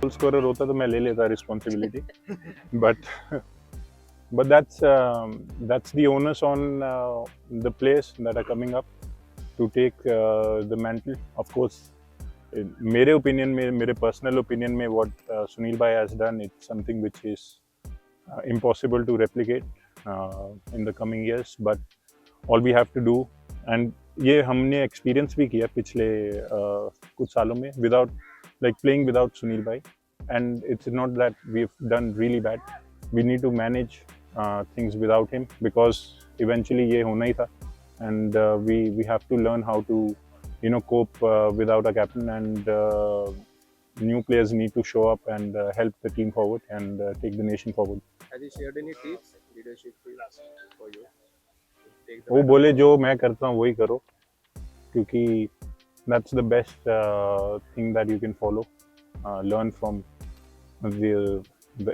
Goal scorer होता तो मैं ले लेता responsibility, but but that's the onus on the players that are coming up to take the mantle. Of course, मेरे opinion में, मेरे personal opinion में, what Sunil Bhai has done, it's something which is impossible to replicate in the coming years. But all we have to do, and ये हमने experience भी किया पिछले कुछ सालों में without like playing without Sunil Bhai, and it's not that we've done really bad. We need to manage things without him because eventually ये होना ही था, and we have to learn how to cope without a captain, and new players need to show up and help the team forward and take the nation forward. Has he shared any tips, leadership tips for you? वो बोले जो मैं करता हूँ वही करो, क्योंकि that's the best thing that you can follow, learn from the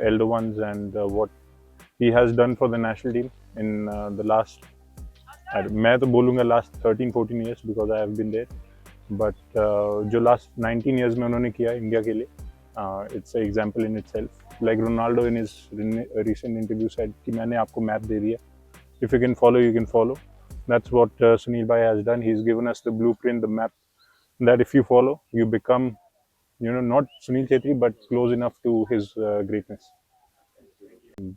elder ones, and what he has done for the national team in the last, मैं तो बोलूँगा last 13-14 years because I have been there, but जो last 19 years में उन्होंने किया India के लिए, it's an example in itself. Like Ronaldo in his recent interview said कि मैंने आपको मैप दे दिया, if you can follow, you can follow. That's what Sunil Bhai has done. He's given us the blueprint, the map, that if you follow, you become, not Sunil Chhetri, but close enough to his greatness. And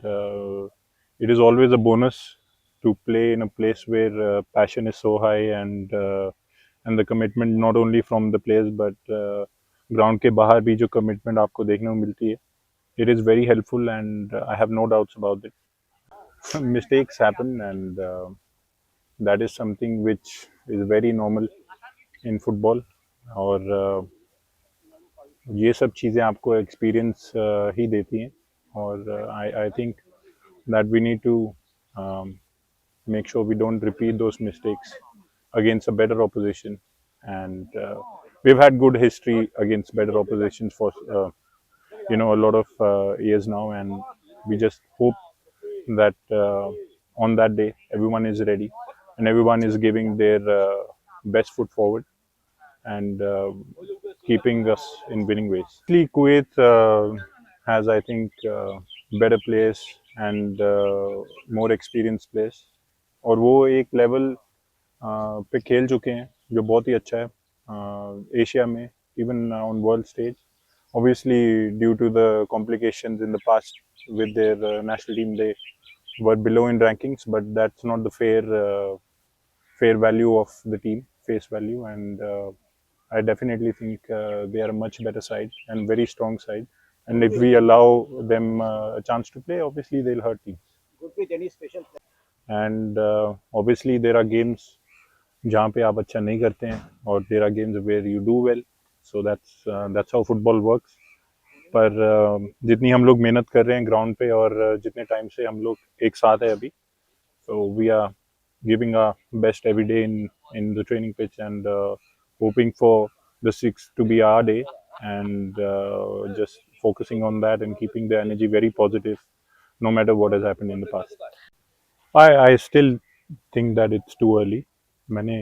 it is always a bonus to play in a place where passion is so high, and the commitment not only from the players but ground के बाहर भी जो commitment आपको देखने को मिलती है, it is very helpful, and I have no doubts about it. Mistakes happen, and that is something which is very normal in football, और ये सब चीज़ें आपको एक्सपीरियंस ही देती हैं, और I think that we need to make sure we don't repeat those mistakes against a better opposition, and we've had good history against better oppositions for a lot of years now, and we just hope that on that day everyone is ready and everyone is giving their best foot forward, and keeping us in winning ways. Actually, Kuwait has, I think, better players and more experienced players, और वो एक level पे खेल चुके हैं जो बहुत ही अच्छा है एशिया में, even on world stage. Obviously, due to the complications in the past with their national team, they were below in rankings, but that's not the fair value of the team, face value, and I definitely think they are a much better side and very strong side. And if we allow them a chance to play, obviously they'll hurt teams. And obviously there are games जहाँ पे आप अच्छा नहीं करते हैं, और there are games where you do well. So that's how football works. पर जितनी हम लोग मेहनत कर रहे हैं ग्राउंड पे, और जितने टाइम से हम लोग एक साथ है अभी, so we are giving our best every day in the training pitch, and hoping for the six to be our day, and just focusing on that and keeping the energy very positive no matter what has happened in the past. I still think that it's too early. मैंने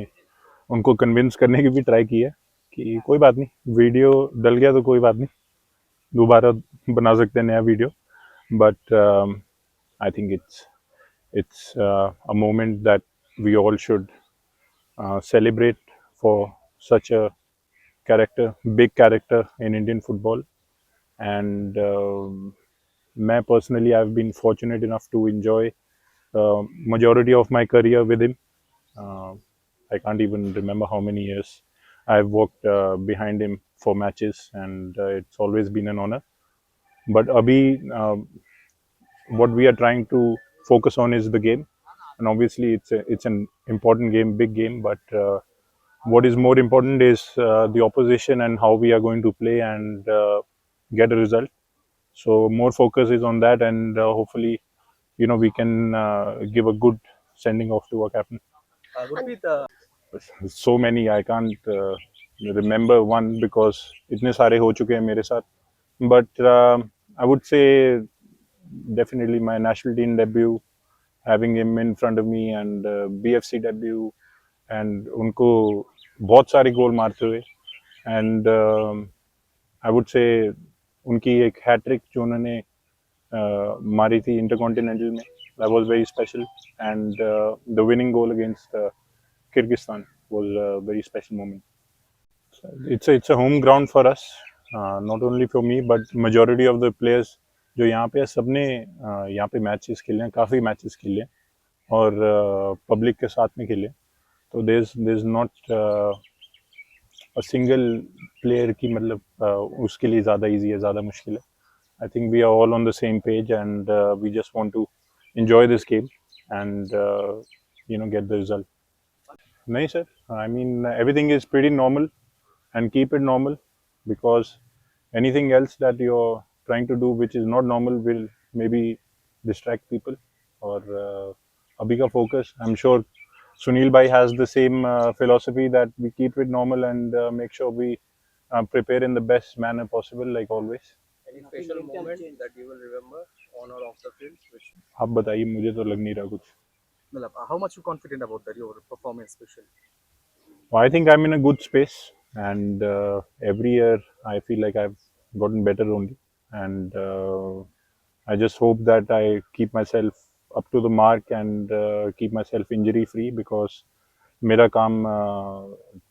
उनको convince करने की भी try की है कि कोई बात नहीं, वीडियो डल गया तो कोई बात नहीं, दोबारा बना सकते हैं नया video, but I think it's a moment that we all should celebrate for such a big character in Indian football. And मैं personally, I've been fortunate enough to enjoy majority of my career with him. Uh, I can't even remember how many years I've worked behind him for matches, and it's always been an honor. But Abhi, what we are trying to focus on is the game, and obviously it's an important game, big game. But what is more important is the opposition and how we are going to play and get a result. So more focus is on that, and hopefully, we can give a good sending off to our captain. So many, I can't remember one because इतने सारे हो चुके हैं मेरे साथ. But I would say definitely my national team debut, having him in front of me, and BFC debut, and उनको बहुत सारे गोल मारते हुए, and I would say उनकी एक हैट्रिक जो उन्होंने मारी थी इंटरकॉन्टिनेंटल में, that was very special, and the winning goal against Kyrgyzstan was a very special moment. So it's a home ground for us, not only for me but majority of the players जो यहाँ पे है, सबने यहाँ पे matches खेले हैं, काफ़ी मैचेस खेले हैं और पब्लिक के साथ में खेले, तो there's not a single player की मतलब उसके लिए ज़्यादा easy है, ज़्यादा मुश्किल है. I think we are all on the same page, and we just want to enjoy this game and get the result. No, sir. I mean, everything is pretty normal, and keep it normal, because anything else that you're trying to do which is not normal will maybe distract people. Or abhi ka focus, I'm sure Sunil Bhai has the same philosophy that we keep it normal and make sure we prepare in the best manner possible, like always. Any special moment that you will remember on or off the field? Which आप बताइए, मुझे तो लग नहीं रहा कुछ. मतलब how much you confident about that your performance especially? I think I'm in a good space, and every year I feel like I've gotten better only, and I just hope that I keep myself up to the mark and keep myself injury free, because मेरा काम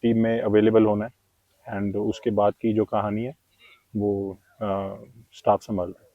team में available होना है, and उसके बाद की जो कहानी है वो स्टाफ संभाल रहा है.